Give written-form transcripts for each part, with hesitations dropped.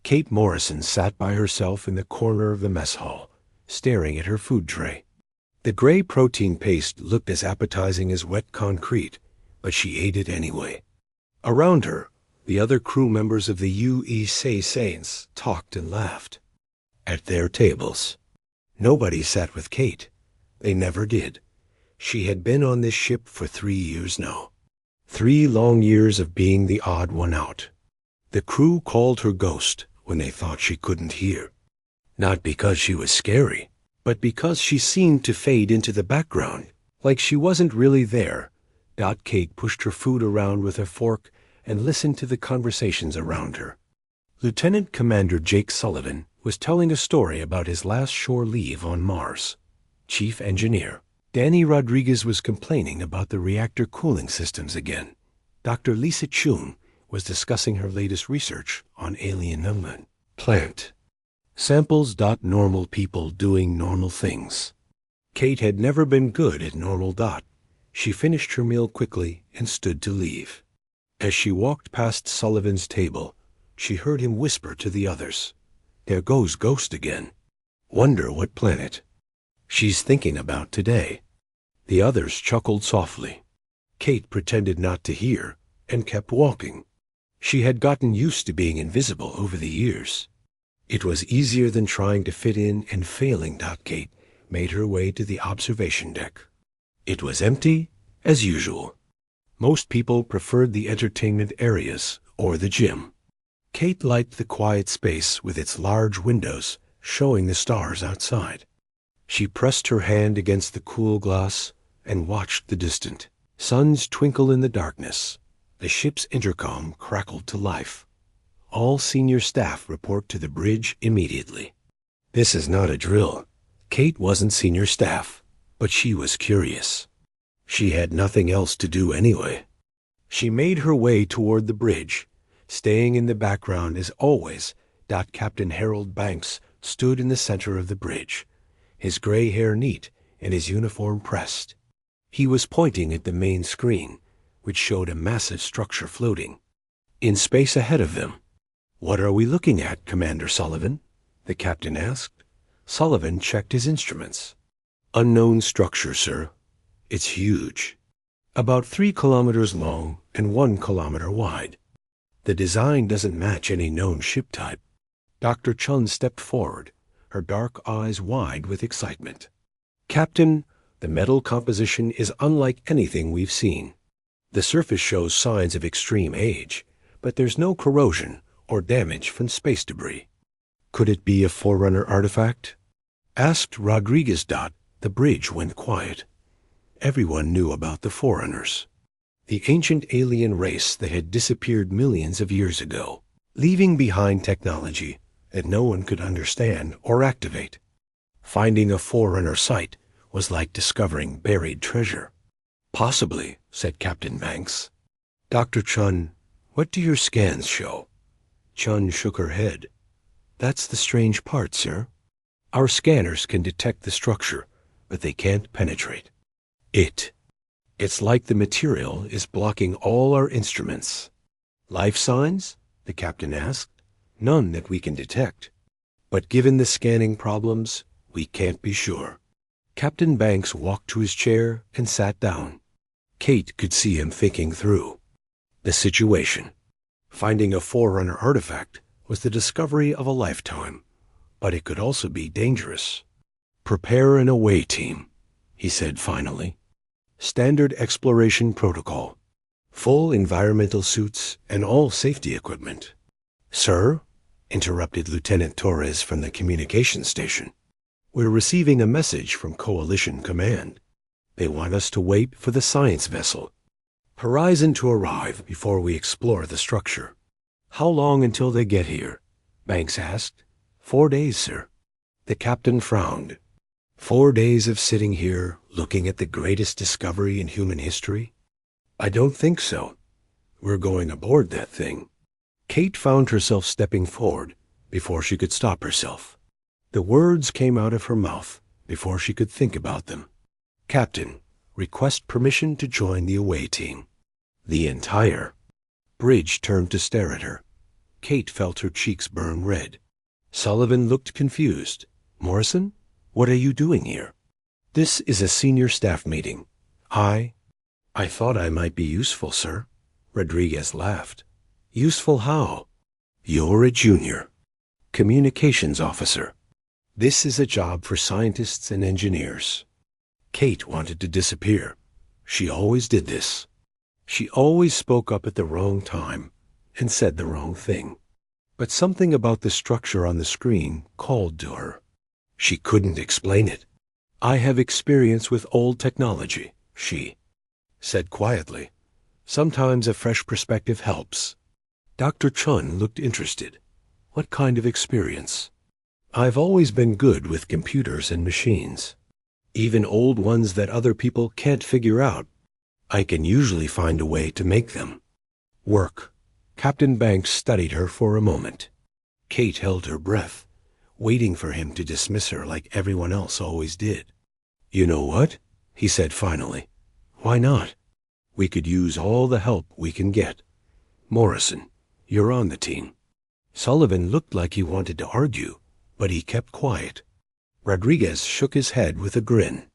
Kate Morrison sat by herself in the corner of the mess hall, staring at her food tray. The gray protein paste looked as appetizing as wet concrete, but she ate it anyway. Around her, the other crew members of the HFY Saints talked and laughed. At their tables. Nobody sat with Kate. They never did. She had been on this ship for 3 years now. 3 long years of being the odd one out. The crew called her Ghost when they thought she couldn't hear. Not because she was scary, but because she seemed to fade into the background, like she wasn't really there. Kate pushed her food around with her fork and listened to the conversations around her. Lieutenant Commander Jake Sullivan was telling a story about his last shore leave on Mars. Chief Engineer Danny Rodriguez was complaining about the reactor cooling systems again. Dr. Lisa Chun was discussing her latest research on alien plant samples. Normal people doing normal things. Kate had never been good at normal. She finished her meal quickly and stood to leave. As she walked past Sullivan's table, she heard him whisper to the others, "There goes Ghost again. Wonder what planet she's thinking about today." The others chuckled softly. Kate pretended not to hear and kept walking. She had gotten used to being invisible over the years. It was easier than trying to fit in and failing. Kate made her way to the observation deck. It was empty, as usual. Most people preferred the entertainment areas or the gym. Kate liked the quiet space with its large windows showing the stars outside. She pressed her hand against the cool glass and watched the distant suns twinkle in the darkness. The ship's intercom crackled to life. All senior staff report to the bridge immediately. This is not a drill. Kate wasn't senior staff, but she was curious. She had nothing else to do anyway. She made her way toward the bridge, staying in the background as always. Captain Harold Banks stood in the center of the bridge, his gray hair neat and his uniform pressed. He was pointing at the main screen, which showed a massive structure floating in space ahead of them. "What are we looking at, Commander Sullivan?" the captain asked. Sullivan checked his instruments. "Unknown structure, sir. It's huge. About 3 kilometers long and 1 kilometer wide. The design doesn't match any known ship type." Dr. Chun stepped forward, her dark eyes wide with excitement. "Captain, the metal composition is unlike anything we've seen. The surface shows signs of extreme age, but there's no corrosion or damage from space debris." "Could it be a Forerunner artifact?" asked Rodriguez. The bridge went quiet. Everyone knew about the Forerunners, the ancient alien race that had disappeared millions of years ago, leaving behind technology that no one could understand or activate. Finding a Forerunner site was like discovering buried treasure. "Possibly," said Captain Banks. "Dr. Chun, what do your scans show?" Chun shook her head. "That's the strange part, sir. Our scanners can detect the structure, but they can't penetrate it. It's like the material is blocking all our instruments." "Life signs?" the captain asked. "None that we can detect. But given the scanning problems, we can't be sure." Captain Banks walked to his chair and sat down. Kate could see him thinking through the situation. Finding a Forerunner artifact was the discovery of a lifetime, but it could also be dangerous. "Prepare an away team," he said finally. "Standard exploration protocol. Full environmental suits and all safety equipment." "Sir," interrupted Lieutenant Torres from the communication station, "we're receiving a message from Coalition Command. They want us to wait for the science vessel Horizon to arrive before we explore the structure." "How long until they get here?" Banks asked. 4 days, sir." The captain frowned. 4 days of sitting here looking at the greatest discovery in human history? "I don't think so. We're going aboard that thing." Kate found herself stepping forward before she could stop herself. The words came out of her mouth before she could think about them. "Captain, request permission to join the away team." The entire bridge turned to stare at her. Kate felt her cheeks burn red. Sullivan looked confused. Morrison, what are you doing here? This is a senior staff meeting. I thought I might be useful, sir. Rodriguez laughed. Useful how? You're a junior. Communications officer. This is a job for scientists and engineers. Kate wanted to disappear. She always did this. She always spoke up at the wrong time and said the wrong thing. But something about the structure on the screen called to her. She couldn't explain it. I have experience with old technology, she said quietly. Sometimes a fresh perspective helps. Dr. Chun looked interested. What kind of experience? I've always been good with computers and machines. Even old ones that other people can't figure out. I can usually find a way to make them work. Captain Banks studied her for a moment. Kate held her breath, waiting for him to dismiss her like everyone else always did. You know what? He said finally. Why not? We could use all the help we can get. Morrison, you're on the team. Sullivan looked like he wanted to argue, but he kept quiet. Rodriguez shook his head with a grin.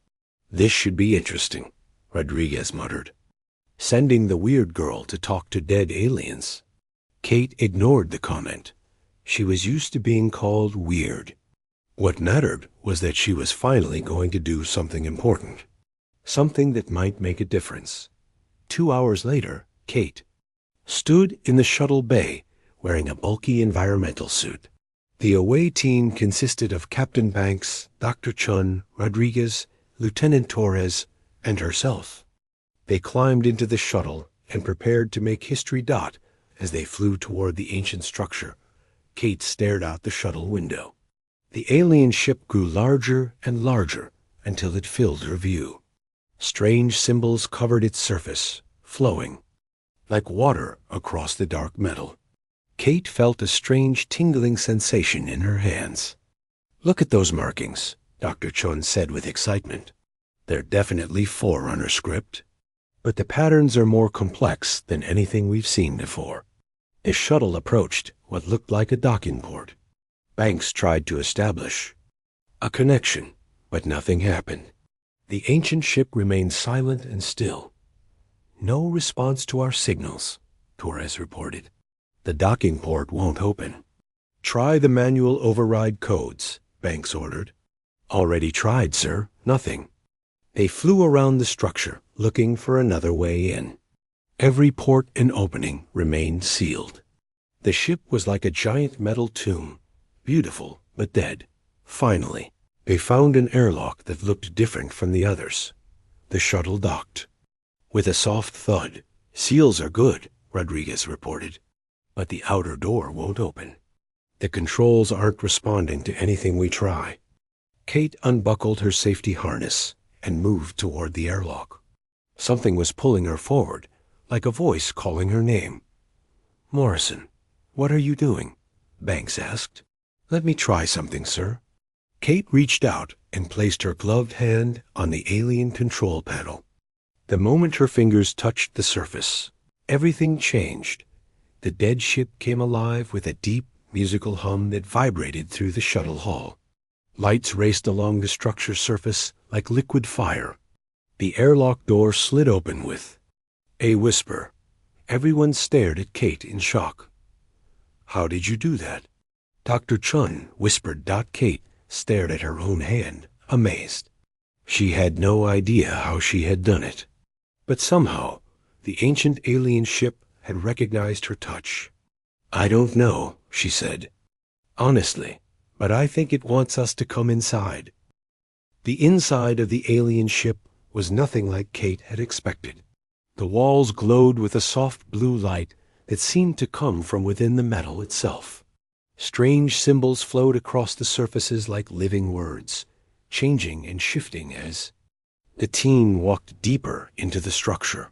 This should be interesting, Rodriguez muttered. Sending the weird girl to talk to dead aliens. Kate ignored the comment. She was used to being called weird. What mattered was that she was finally going to do something important. Something that might make a difference. 2 hours later, Kate stood in the shuttle bay wearing a bulky environmental suit. The away team consisted of Captain Banks, Dr. Chun, Rodriguez, Lieutenant Torres, and herself. They climbed into the shuttle and prepared to make history dot as they flew toward the ancient structure. Kate stared out the shuttle window. The alien ship grew larger and larger until it filled her view. Strange symbols covered its surface, flowing like water across the dark metal. Kate felt a strange tingling sensation in her hands. Look at those markings, Dr. Chun said with excitement. They're definitely Forerunner script. But the patterns are more complex than anything we've seen before. The shuttle approached what looked like a docking port. Banks tried to establish a connection, but nothing happened. The ancient ship remained silent and still. No response to our signals, Torres reported. The docking port won't open. Try the manual override codes, Banks ordered. Already tried, sir. Nothing. They flew around the structure, looking for another way in. Every port and opening remained sealed. The ship was like a giant metal tomb, beautiful but dead. Finally, they found an airlock that looked different from the others. The shuttle docked. With a soft thud. Seals are good, Rodriguez reported. But the outer door won't open. The controls aren't responding to anything we try. Kate unbuckled her safety harness and moved toward the airlock. Something was pulling her forward, like a voice calling her name. Morrison, what are you doing? Banks asked. Let me try something, sir. Kate reached out and placed her gloved hand on the alien control panel. The moment her fingers touched the surface, everything changed. The dead ship came alive with a deep, musical hum that vibrated through the shuttle hull. Lights raced along the structure's surface like liquid fire. The airlock door slid open with a whisper. Everyone stared at Kate in shock. How did you do that? Dr. Chun whispered. Kate stared at her own hand, amazed. She had no idea how she had done it. But somehow, the ancient alien ship had recognized her touch. I don't know, she said. Honestly, but I think it wants us to come inside. The inside of the alien ship was nothing like Kate had expected. The walls glowed with a soft blue light that seemed to come from within the metal itself. Strange symbols flowed across the surfaces like living words, changing and shifting as the team walked deeper into the structure.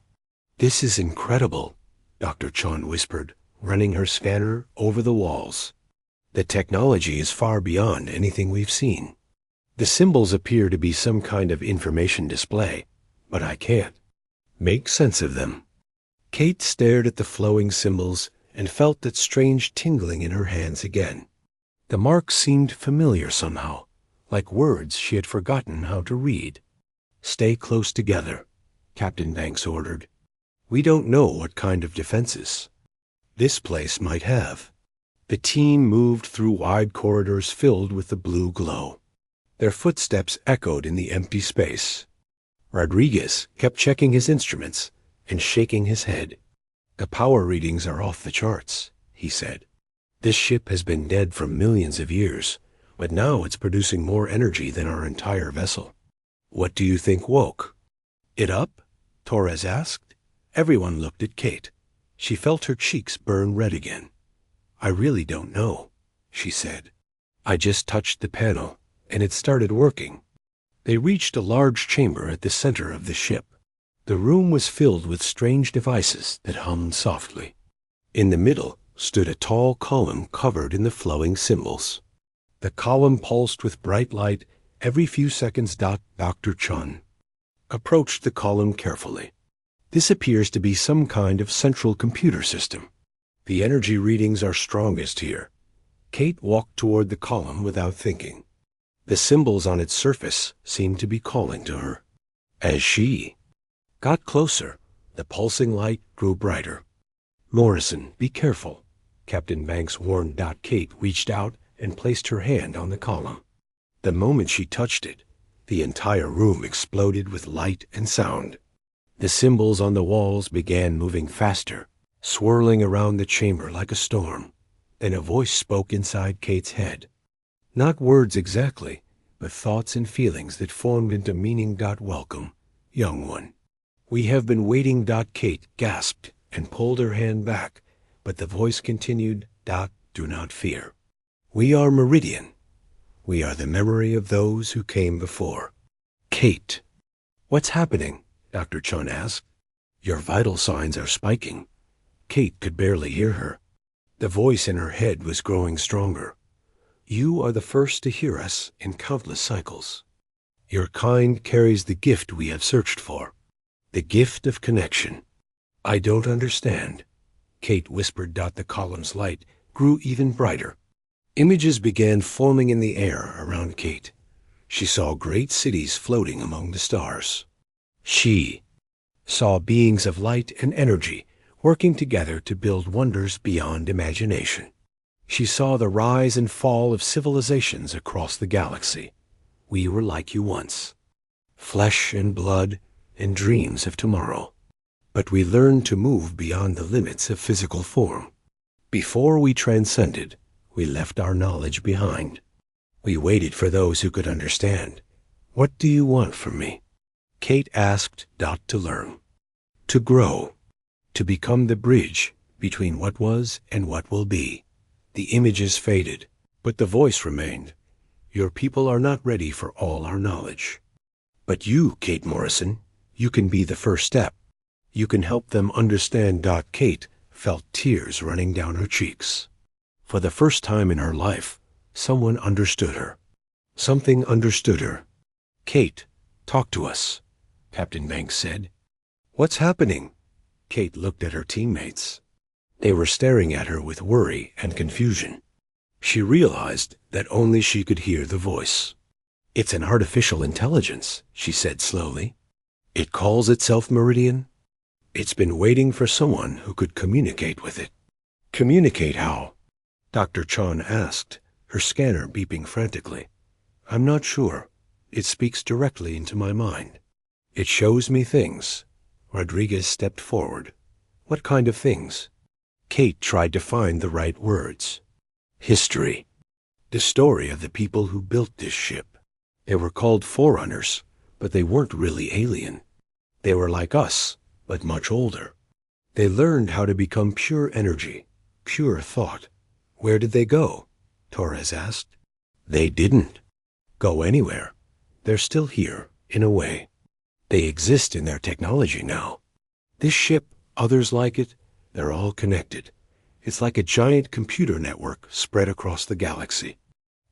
This is incredible, Dr. Chun whispered, running her scanner over the walls. The technology is far beyond anything we've seen. The symbols appear to be some kind of information display, but I can't make sense of them. Kate stared at the flowing symbols and felt that strange tingling in her hands again. The marks seemed familiar somehow, like words she had forgotten how to read. "Stay close together," Captain Banks ordered. "We don't know what kind of defenses this place might have." The team moved through wide corridors filled with the blue glow. Their footsteps echoed in the empty space. Rodriguez kept checking his instruments and shaking his head. "The power readings are off the charts," he said. "This ship has been dead for millions of years, but now it's producing more energy than our entire vessel." "What do you think woke it up?" Torres asked. Everyone looked at Kate. She felt her cheeks burn red again. "I really don't know," she said. "I just touched the panel, and it started working." They reached a large chamber at the center of the ship. The room was filled with strange devices that hummed softly. In the middle stood a tall column covered in the flowing symbols. The column pulsed with bright light every few seconds. Dr. Chun approached the column carefully. "This appears to be some kind of central computer system. The energy readings are strongest here." Kate walked toward the column without thinking. The symbols on its surface seemed to be calling to her. As she got closer, the pulsing light grew brighter. "Morrison, be careful," Captain Banks warned. Kate reached out and placed her hand on the column. The moment she touched it, the entire room exploded with light and sound. The symbols on the walls began moving faster, swirling around the chamber like a storm. Then a voice spoke inside Kate's head. Not words exactly, but thoughts and feelings that formed into meaning. "Welcome, young one. We have been waiting." Kate gasped and pulled her hand back, but the voice continued. "Do not fear. We are Meridian. We are the memory of those who came before." "Kate, what's happening?" Dr. Chun asked. "Your vital signs are spiking." Kate could barely hear her. The voice in her head was growing stronger. "You are the first to hear us in countless cycles. Your kind carries the gift we have searched for, the gift of connection." "I don't understand," Kate whispered. The column's light grew even brighter. Images began forming in the air around Kate. She saw great cities floating among the stars. She saw beings of light and energy working together to build wonders beyond imagination. She saw the rise and fall of civilizations across the galaxy. "We were like you once, flesh and blood and dreams of tomorrow. But we learned to move beyond the limits of physical form. Before we transcended, we left our knowledge behind. We waited for those who could understand. What do you want from me?" Kate asked. "To learn, to grow, to become the bridge between what was and what will be." The images faded, but the voice remained. "Your people are not ready for all our knowledge. But you, Kate Morrison, you can be the first step. You can help them understand." Kate felt tears running down her cheeks. For the first time in her life, someone understood her. Something understood her. "Kate, talk to us," Captain Banks said. "What's happening?" Kate looked at her teammates. They were staring at her with worry and confusion. She realized that only she could hear the voice. "It's an artificial intelligence," she said slowly. "It calls itself Meridian. It's been waiting for someone who could communicate with it." "Communicate how?" Dr. Chun asked, her scanner beeping frantically. "I'm not sure. It speaks directly into my mind. It shows me things." Rodriguez stepped forward. "What kind of things?" Kate tried to find the right words. "History. The story of the people who built this ship. They were called Forerunners, but they weren't really alien. They were like us, but much older. They learned how to become pure energy, pure thought." "Where did they go?" Torres asked. "They didn't go anywhere. They're still here, in a way. They exist in their technology now. This ship, others like it, they're all connected. It's like a giant computer network spread across the galaxy."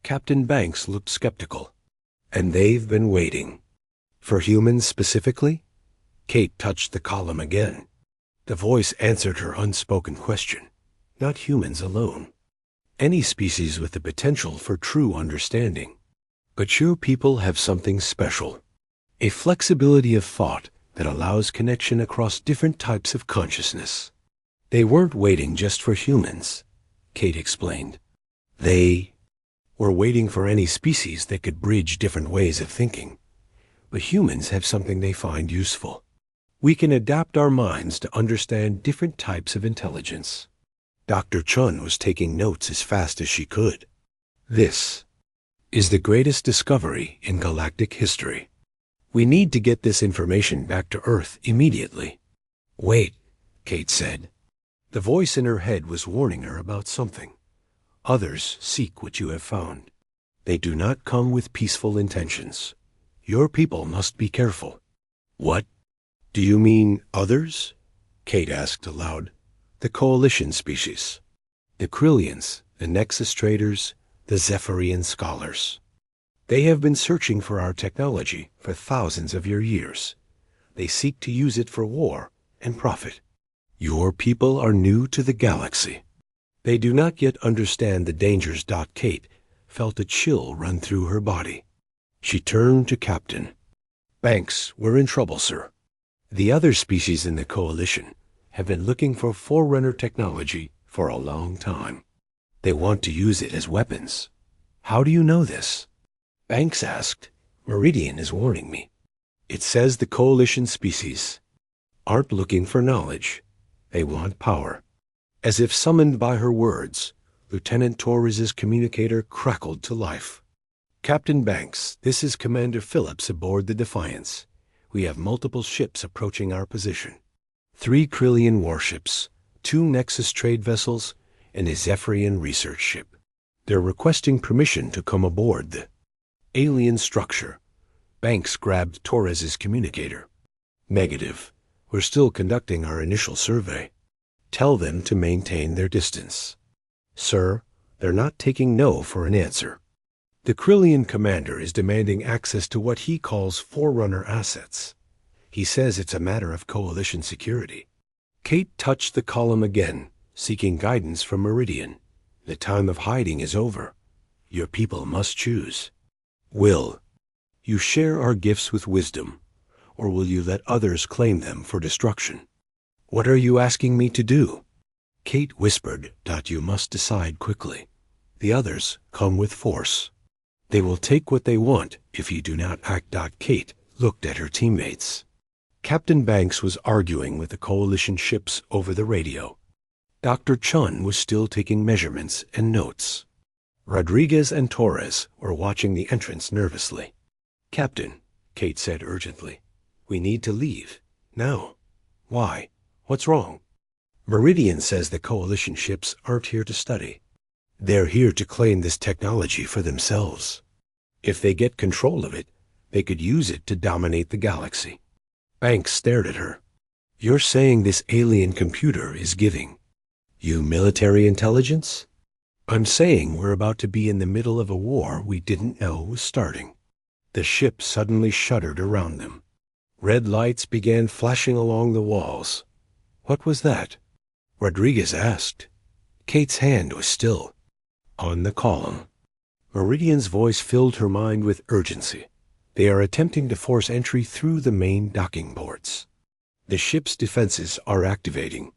Captain Banks looked skeptical. "And they've been waiting. For humans specifically?" Kate touched the column again. The voice answered her unspoken question. not humans alone. Any species with the potential for true understanding. But your people have something special. A flexibility of thought that allows connection across different types of consciousness. They weren't waiting just for humans, Kate explained. They were waiting for any species that could bridge different ways of thinking. But humans have something they find useful. We can adapt our minds to understand different types of intelligence. Dr. Chun was taking notes as fast as she could. This is the greatest discovery in galactic history. We need to get this information back to Earth immediately. Wait, Kate said. The voice in her head was warning her about something. Others seek what you have found. They do not come with peaceful intentions. Your people must be careful. What? Do you mean others? Kate asked aloud. The Coalition species. The Krillians, the Nexus traders, the Zephyrian scholars. They have been searching for our technology for thousands of your years. They seek to use it for war and profit. Your people are new to the galaxy. They do not yet understand the dangers. Kate felt a chill run through her body. She turned to Captain Banks. We're in trouble, sir. The other species in the Coalition have been looking for Forerunner technology for a long time. They want to use it as weapons. How do you know this? Banks asked. Meridian is warning me. It says the Coalition species aren't looking for knowledge. They want power. As if summoned by her words, Lieutenant Torres's communicator crackled to life. Captain Banks, this is Commander Phillips aboard the Defiance. We have multiple ships approaching our position. 3 Krillian warships, 2 Nexus trade vessels, and a Zephyrian research ship. They're requesting permission to come aboard the alien structure. Banks grabbed Torres's communicator. Negative. We're still conducting our initial survey. Tell them to maintain their distance. Sir, they're not taking no for an answer. The Krillian commander is demanding access to what he calls Forerunner assets. He says it's a matter of Coalition security. Kate touched the column again, seeking guidance from Meridian. The time of hiding is over. Your people must choose. Will you share our gifts with wisdom, or will you let others claim them for destruction? What are you asking me to do? Kate whispered. You must decide quickly. The others come with force. They will take what they want if you do not act. Kate looked at her teammates. Captain Banks was arguing with the Coalition ships over the radio. Dr. Chun was still taking measurements and notes. Rodriguez and Torres were watching the entrance nervously. Captain, Kate said urgently, we need to leave. Now. Why? What's wrong? Meridian says the Coalition ships aren't here to study. They're here to claim this technology for themselves. If they get control of it, they could use it to dominate the galaxy. Banks stared at her. You're saying this alien computer is giving you military intelligence? I'm saying we're about to be in the middle of a war we didn't know was starting. The ship suddenly shuddered around them. Red lights began flashing along the walls. What was that? Rodriguez asked. Kate's hand was still on the column. Meridian's voice filled her mind with urgency. They are attempting to force entry through the main docking ports. The ship's defenses are activating.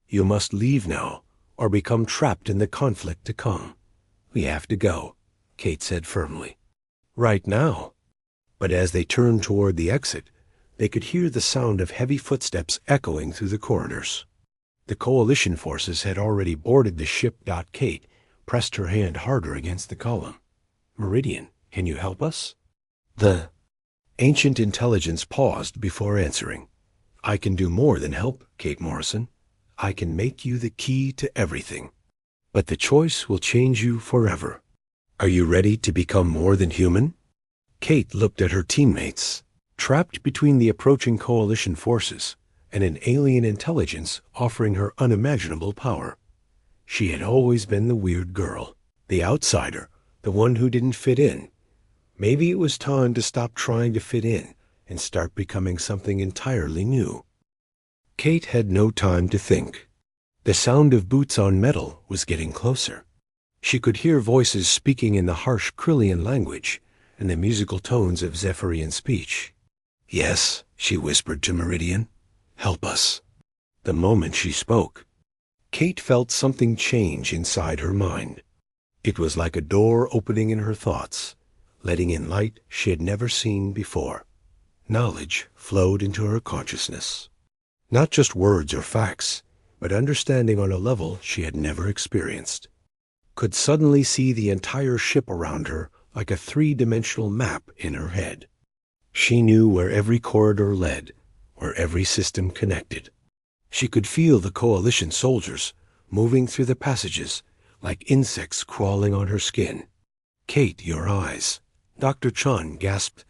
You must leave now, or become trapped in the conflict to come. We have to go, Kate said firmly. Right now. But as they turned toward the exit, they could hear the sound of heavy footsteps echoing through the corridors. The Coalition forces had already boarded the ship. Kate pressed her hand harder against the column. Meridian, can you help us? The ancient intelligence paused before answering. I can do more than help, Kate Morrison. I can make you the key to everything. But the choice will change you forever. Are you ready to become more than human? Kate looked at her teammates. Trapped between the approaching Coalition forces and an alien intelligence offering her unimaginable power. She had always been the weird girl, the outsider, the one who didn't fit in. Maybe it was time to stop trying to fit in and start becoming something entirely new. Kate had no time to think. The sound of boots on metal was getting closer. She could hear voices speaking in the harsh Krillian language and the musical tones of Zephyrian speech. "Yes," she whispered to Meridian. "Help us." The moment she spoke, Kate felt something change inside her mind. It was like a door opening in her thoughts, letting in light she had never seen before. Knowledge flowed into her consciousness. Not just words or facts, but understanding on a level she had never experienced. Could suddenly see the entire ship around her like a three-dimensional map in her head. She knew where every corridor led, where every system connected. She could feel the Coalition soldiers moving through the passages like insects crawling on her skin. "Kate, your eyes." Dr. Chun gasped.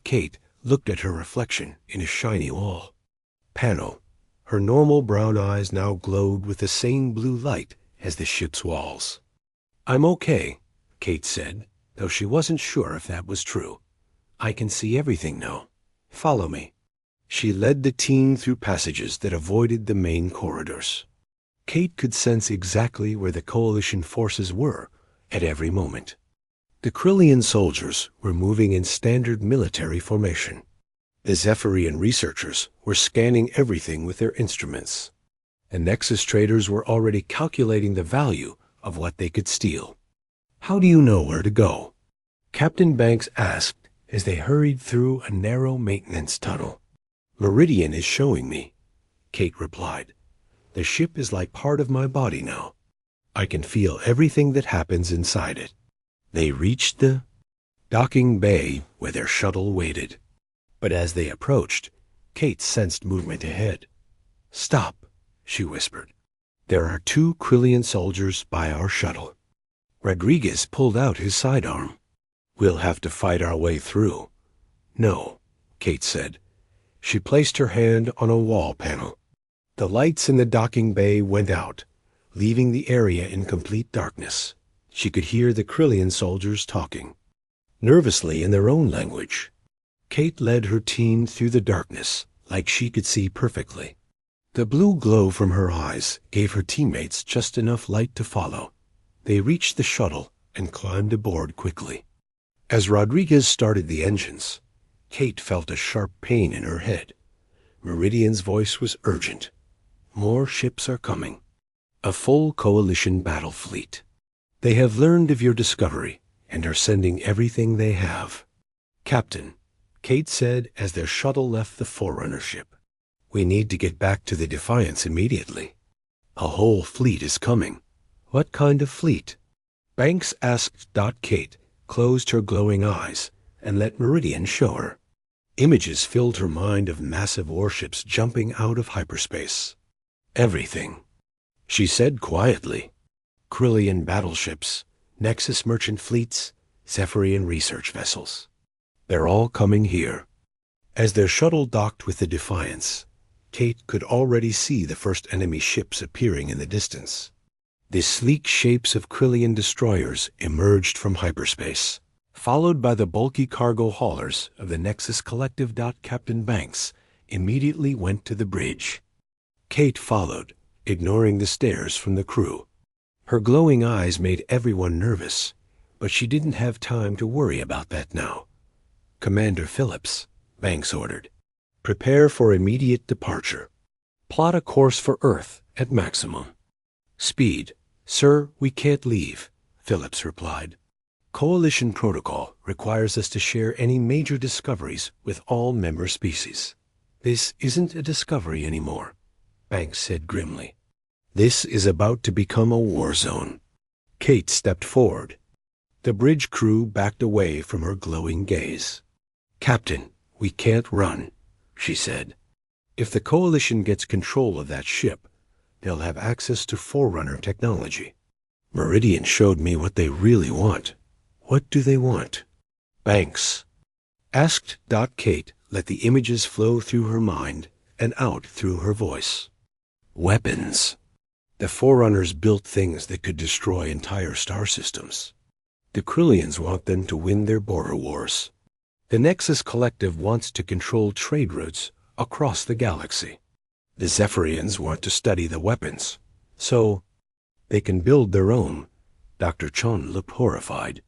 Kate looked at her reflection in a shiny wall panel. Her normal brown eyes now glowed with the same blue light as the ship's walls. "I'm okay," Kate said, though she wasn't sure if that was true. "I can see everything now. Follow me." She led the team through passages that avoided the main corridors. Kate could sense exactly where the Coalition forces were at every moment. The Krillian soldiers were moving in standard military formation. The Zephyrian researchers were scanning everything with their instruments. And Nexus traders were already calculating the value of what they could steal. "How do you know where to go?" Captain Banks asked as they hurried through a narrow maintenance tunnel. "Meridian is showing me," Kate replied. "The ship is like part of my body now. I can feel everything that happens inside it." They reached the docking bay where their shuttle waited. But as they approached, Kate sensed movement ahead. "Stop," she whispered. "There are two Krillian soldiers by our shuttle." Rodriguez pulled out his sidearm. "We'll have to fight our way through." "No," Kate said. She placed her hand on a wall panel. The lights in the docking bay went out, leaving the area in complete darkness. She could hear the Krillian soldiers talking, nervously in their own language. Kate led her team through the darkness like she could see perfectly. The blue glow from her eyes gave her teammates just enough light to follow. They reached the shuttle and climbed aboard quickly. As Rodriguez started the engines, Kate felt a sharp pain in her head. Meridian's voice was urgent. "More ships are coming. A full Coalition battle fleet. They have learned of your discovery and are sending everything they have." "Captain," Kate said as their shuttle left the Forerunner ship, "we need to get back to the Defiance immediately. A whole fleet is coming." "What kind of fleet?" Banks asked. Kate closed her glowing eyes and let Meridian show her. Images filled her mind of massive warships jumping out of hyperspace. "Everything," she said quietly. "Krillian battleships, Nexus merchant fleets, Zephyrian research vessels. They're all coming here." As their shuttle docked with the Defiance, Kate could already see the first enemy ships appearing in the distance. The sleek shapes of Krillian destroyers emerged from hyperspace, followed by the bulky cargo haulers of the Nexus Collective. Captain Banks immediately went to the bridge. Kate followed, ignoring the stares from the crew. Her glowing eyes made everyone nervous, but she didn't have time to worry about that now. "Commander Phillips," Banks ordered, "prepare for immediate departure. Plot a course for Earth at maximum speed." "Sir, we can't leave," Phillips replied. "Coalition protocol requires us to share any major discoveries with all member species." "This isn't a discovery anymore," Banks said grimly. "This is about to become a war zone." Kate stepped forward. The bridge crew backed away from her glowing gaze. "Captain, we can't run," she said. "If the Coalition gets control of that ship, they'll have access to Forerunner technology. Meridian showed me what they really want." "What do they want?" Banks asked. Kate let the images flow through her mind and out through her voice. "Weapons. The Forerunners built things that could destroy entire star systems. The Krillians want them to win their border wars. The Nexus Collective wants to control trade routes across the galaxy. The Zephyrians want to study the weapons, So, they can build their own. Dr. Chun looked horrified.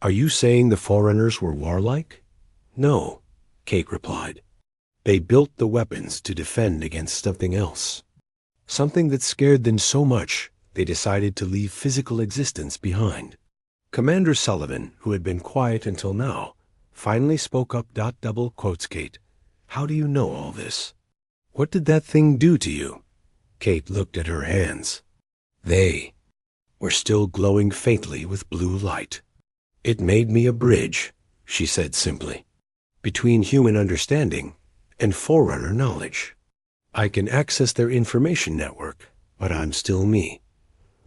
Are you saying the Forerunners were warlike? No, Kate replied. They built the weapons to defend against something else. Something that scared them so much, they decided to leave physical existence behind. Commander Sullivan, who had been quiet until now, finally spoke up. Double quotes Kate. How do you know all this? What did that thing do to you? Kate looked at her hands. They were still glowing faintly with blue light. It made me a bridge, she said simply, between human understanding and Forerunner knowledge. I can access their information network, but I'm still me.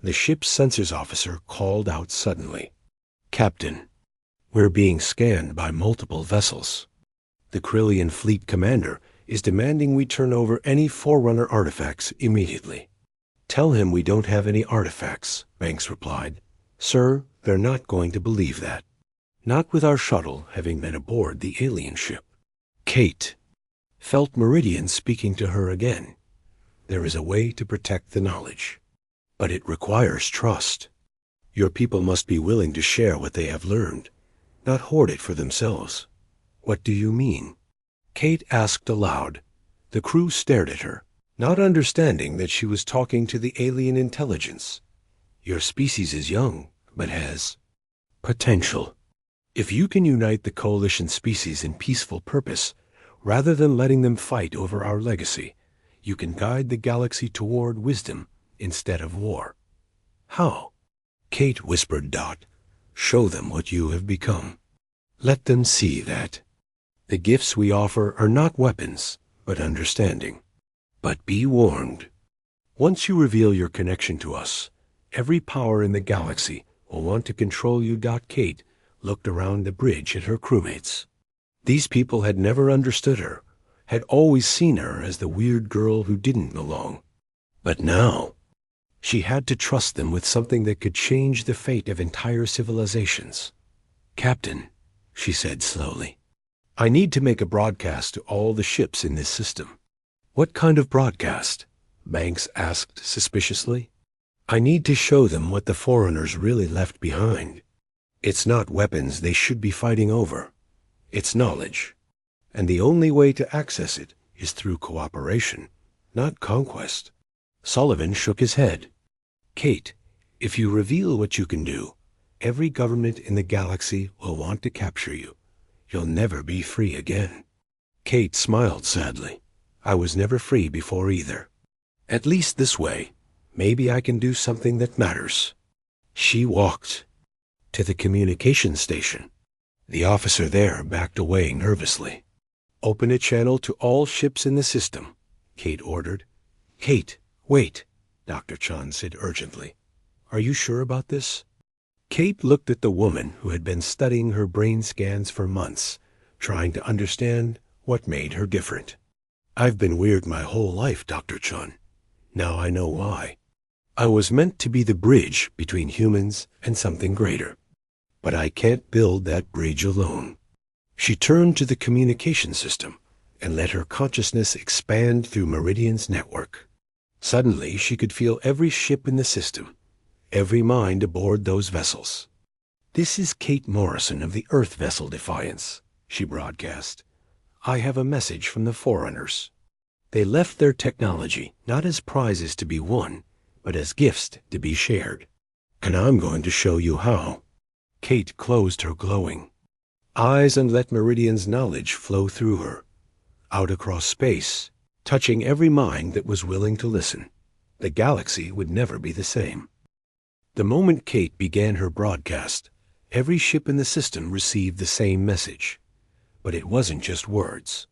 The ship's sensors officer called out suddenly. Captain, we're being scanned by multiple vessels. The Krillian fleet commander is demanding we turn over any Forerunner artifacts immediately. Tell him we don't have any artifacts, Banks replied. Sir, they're not going to believe that. Not with our shuttle having been aboard the alien ship. Kate felt Meridian speaking to her again. There is a way to protect the knowledge, but it requires trust. Your people must be willing to share what they have learned, not hoard it for themselves. What do you mean? Kate asked aloud. The crew stared at her, not understanding that she was talking to the alien intelligence. Your species is young, but has potential. If you can unite the coalition species in peaceful purpose, rather than letting them fight over our legacy, you can guide the galaxy toward wisdom instead of war. How? Kate whispered. Show them what you have become. Let them see that. The gifts we offer are not weapons, but understanding. But be warned. Once you reveal your connection to us, every power in the galaxy will want to control you. Kate looked around the bridge at her crewmates. These people had never understood her, had always seen her as the weird girl who didn't belong. But now, she had to trust them with something that could change the fate of entire civilizations. Captain, she said slowly, I need to make a broadcast to all the ships in this system. What kind of broadcast? Banks asked suspiciously. I need to show them what the Forerunners really left behind. It's not weapons they should be fighting over. It's knowledge. And the only way to access it is through cooperation, not conquest. Sullivan shook his head. Kate, if you reveal what you can do, every government in the galaxy will want to capture you. You'll never be free again. Kate smiled sadly. I was never free before either. At least this way, maybe I can do something that matters. She walked to the communication station. The officer there backed away nervously. Open a channel to all ships in the system, Kate ordered. Kate, wait, Dr. Chun said urgently. Are you sure about this? Kate looked at the woman who had been studying her brain scans for months, trying to understand what made her different. I've been weird my whole life, Dr. Chun. Now I know why. I was meant to be the bridge between humans and something greater. But I can't build that bridge alone. She turned to the communication system and let her consciousness expand through Meridian's network. Suddenly, she could feel every ship in the system, every mind aboard those vessels. This is Kate Morrison of the Earth vessel Defiance, she broadcast. I have a message from the Forerunners. They left their technology not as prizes to be won, but as gifts to be shared. And I'm going to show you how. Kate closed her glowing eyes and let Meridian's knowledge flow through her, out across space, touching every mind that was willing to listen. The galaxy would never be the same. The moment Kate began her broadcast, every ship in the system received the same message. But it wasn't just words.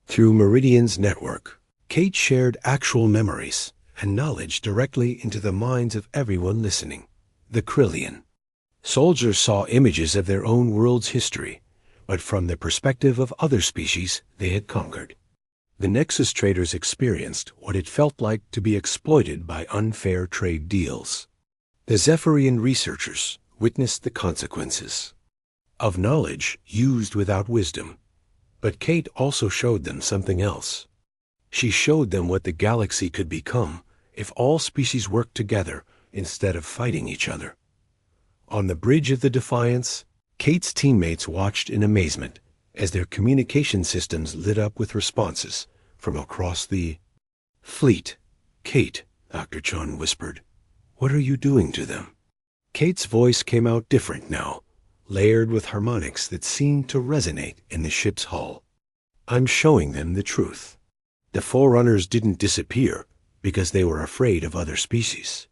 Through Meridian's network, Kate shared actual memories and knowledge directly into the minds of everyone listening. The Krillian. Soldiers saw images of their own world's history, but from the perspective of other species they had conquered. The Nexus traders experienced what it felt like to be exploited by unfair trade deals. The Zephyrian researchers witnessed the consequences of knowledge used without wisdom. But Kate also showed them something else. She showed them what the galaxy could become if all species worked together instead of fighting each other. On the bridge of the Defiance, Kate's teammates watched in amazement as their communication systems lit up with responses from across the fleet. "Kate," Dr. Chun whispered, "what are you doing to them?" Kate's voice came out different now, layered with harmonics that seemed to resonate in the ship's hull. "I'm showing them the truth. The Forerunners didn't disappear because they were afraid of other species.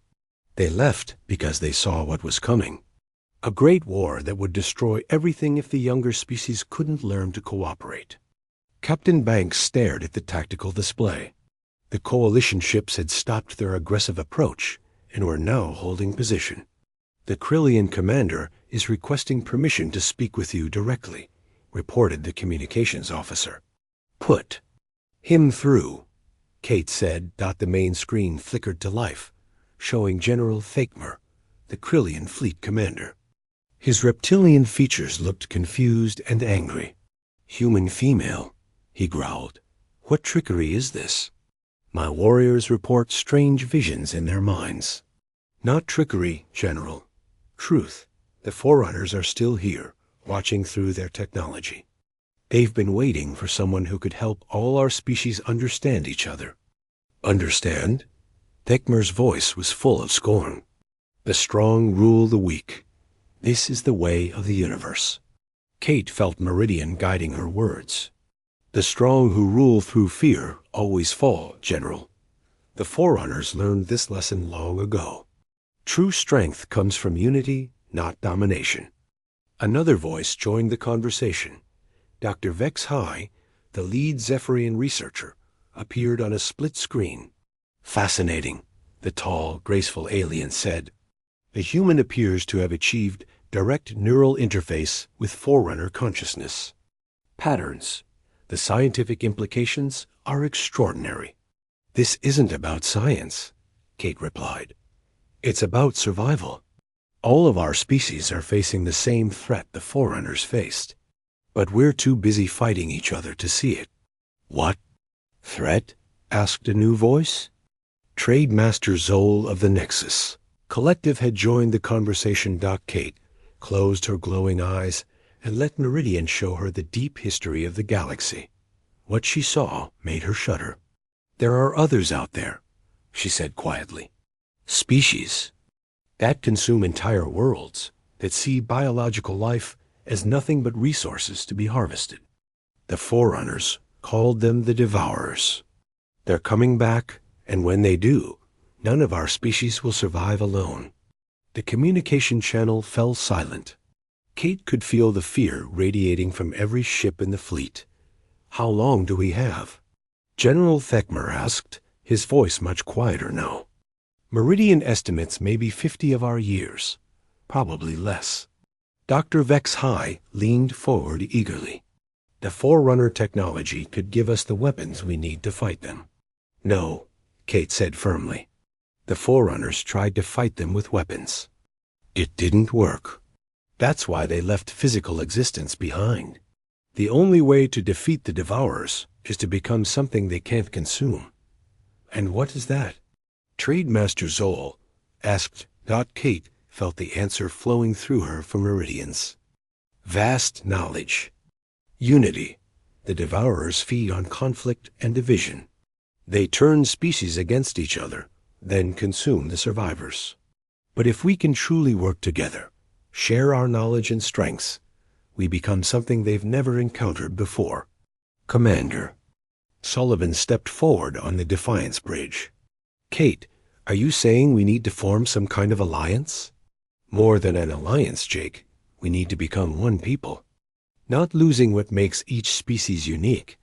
They left because they saw what was coming. A great war that would destroy everything if the younger species couldn't learn to cooperate." Captain Banks stared at the tactical display. The coalition ships had stopped their aggressive approach and were now holding position. "The Krillian commander is requesting permission to speak with you directly," reported the communications officer. "Put him through," Kate said. The main screen flickered to life, showing General Thakmer, the Krillian fleet commander. His reptilian features looked confused and angry. "Human female," he growled. "What trickery is this? My warriors report strange visions in their minds." "Not trickery, General. Truth. The Forerunners are still here, watching through their technology. They've been waiting for someone who could help all our species understand each other." "Understand?" Thekmer's voice was full of scorn. "The strong rule the weak. This is the way of the universe." Kate felt Meridian guiding her words. "The strong who rule through fear always fall, General. The Forerunners learned this lesson long ago. True strength comes from unity, not domination." Another voice joined the conversation. Dr. Vex High, the lead Zephyrian researcher, appeared on a split screen. "Fascinating," the tall, graceful alien said. "The human appears to have achieved direct neural interface with Forerunner consciousness. Patterns. The scientific implications are extraordinary." "This isn't about science," Kate replied. "It's about survival. All of our species are facing the same threat the Forerunners faced, but we're too busy fighting each other to see it." "What threat?" asked a new voice. Trade Master Zol of the Nexus Collective had joined the conversation. Kate closed her glowing eyes and let Meridian show her the deep history of the galaxy. What she saw made her shudder. "There are others out there," she said quietly. "Species that consume entire worlds, that see biological life as nothing but resources to be harvested. The Forerunners called them the Devourers. They're coming back, and when they do, none of our species will survive alone." The communication channel fell silent. Kate could feel the fear radiating from every ship in the fleet. "How long do we have?" General Thekmer asked, his voice much quieter now. "Meridian estimates maybe 50 of our years, probably less." Dr. Vex High leaned forward eagerly. "The Forerunner technology could give us the weapons we need to fight them." "No," Kate said firmly. "The Forerunners tried to fight them with weapons. It didn't work. That's why they left physical existence behind. The only way to defeat the Devourers is to become something they can't consume." "And what is that?" Trade Master Zol asked. Kate felt the answer flowing through her from Meridians. "Vast knowledge. Unity. The Devourers feed on conflict and division. They turn species against each other, then consume the survivors. But if we can truly work together, share our knowledge and strengths, we become something they've never encountered before." "Commander." Sullivan stepped forward on the Defiance bridge. "Kate, are you saying we need to form some kind of alliance?" "More than an alliance, Jake. We need to become one people. Not losing what makes each species unique,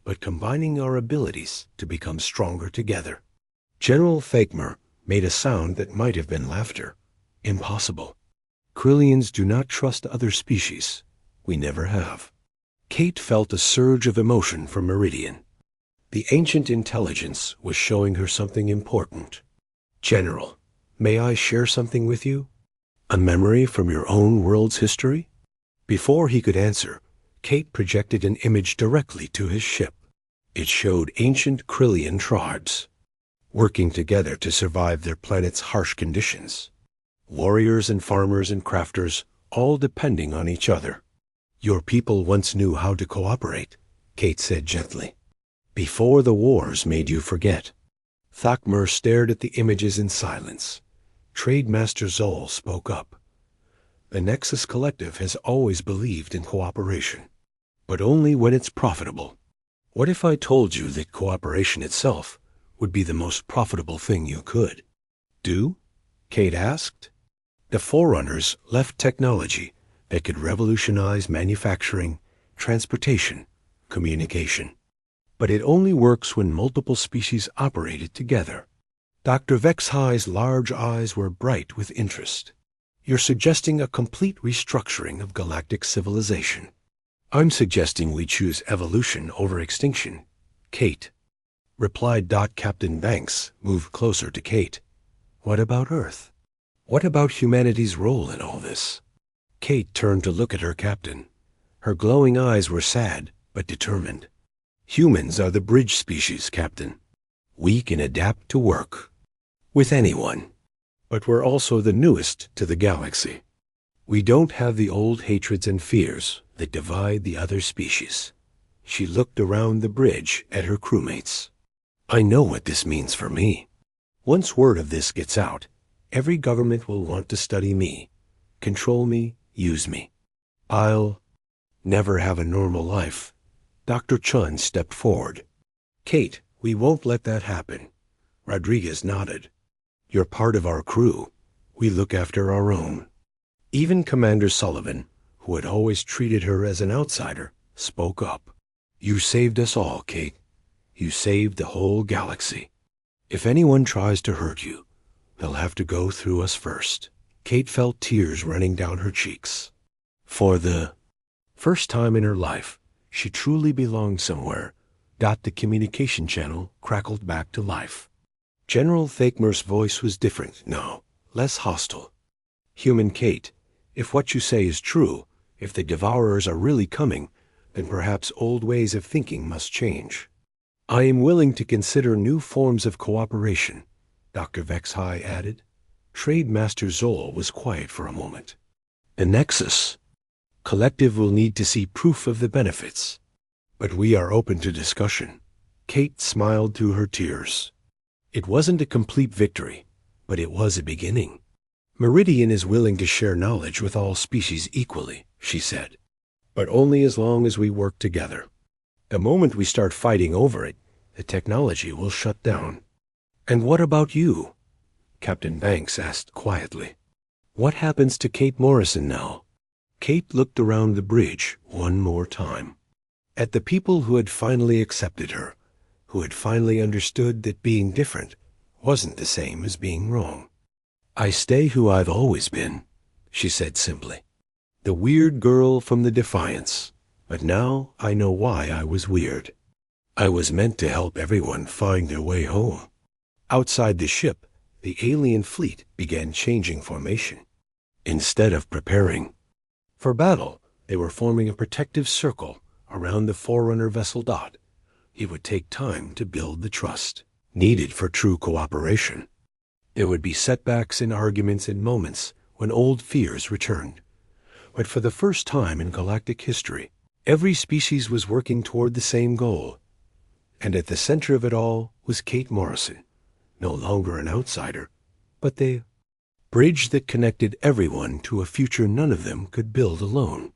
but combining our abilities to become stronger together." General Thakmer made a sound that might have been laughter. "Impossible. Krillians do not trust other species. We never have." Kate felt a surge of emotion from Meridian. The ancient intelligence was showing her something important. "General, may I share something with you? A memory from your own world's history?" Before he could answer, Kate projected an image directly to his ship. It showed ancient Krillian tribes. working together to survive their planet's harsh conditions. Warriors and farmers and crafters, all depending on each other. Your people once knew how to cooperate, Kate said gently. Before the wars made you forget. Thakmer stared at the images in silence. Trade Master Zol spoke up. The Nexus Collective has always believed in cooperation, but only when it's profitable. What if I told you that cooperation itself would be the most profitable thing you could do? Kate asked. The Forerunners left technology that could revolutionize manufacturing, transportation, communication. But it only works when multiple species operated together. Dr. Vexhi's large eyes were bright with interest. You're suggesting a complete restructuring of galactic civilization. I'm suggesting we choose evolution over extinction, Kate, replied. Captain Banks moved closer to Kate. What about Earth? What about humanity's role in all this? Kate turned to look at her captain. Her glowing eyes were sad but determined. Humans are the bridge species, Captain. We can adapt to work with anyone. But we're also the newest to the galaxy. We don't have the old hatreds and fears that divide the other species. She looked around the bridge at her crewmates. I know what this means for me. Once word of this gets out, every government will want to study me, control me, use me. I'll never have a normal life. Dr. Chun stepped forward. Kate, we won't let that happen. Rodriguez nodded. You're part of our crew. We look after our own. Even Commander Sullivan, who had always treated her as an outsider, spoke up. You saved us all, Kate. You saved the whole galaxy. If anyone tries to hurt you, they'll have to go through us first. Kate felt tears running down her cheeks. For the first time in her life, she truly belonged somewhere. The communication channel crackled back to life. General Thakmer's voice was different now, less hostile. Human Kate, if what you say is true, if the Devourers are really coming, then perhaps old ways of thinking must change. I am willing to consider new forms of cooperation, Dr. Vexhi added. Trade Master Zol was quiet for a moment. The Nexus Collective will need to see proof of the benefits, but we are open to discussion. Kate smiled through her tears. It wasn't a complete victory, but it was a beginning. Meridian is willing to share knowledge with all species equally, she said, but only as long as we work together. The moment we start fighting over it, the technology will shut down. And what about you? Captain Banks asked quietly. What happens to Kate Morrison now? Kate looked around the bridge one more time. At the people who had finally accepted her, who had finally understood that being different wasn't the same as being wrong. I stay who I've always been, she said simply. The weird girl from the Defiance. But now I know why I was weird. I was meant to help everyone find their way home. Outside the ship, the alien fleet began changing formation. Instead of preparing for battle, they were forming a protective circle around the Forerunner vessel. It would take time to build the trust needed for true cooperation. There would be setbacks and arguments and moments when old fears returned. But for the first time in galactic history, every species was working toward the same goal. And at the center of it all was Kate Morrison, no longer an outsider, but the bridge that connected everyone to a future none of them could build alone.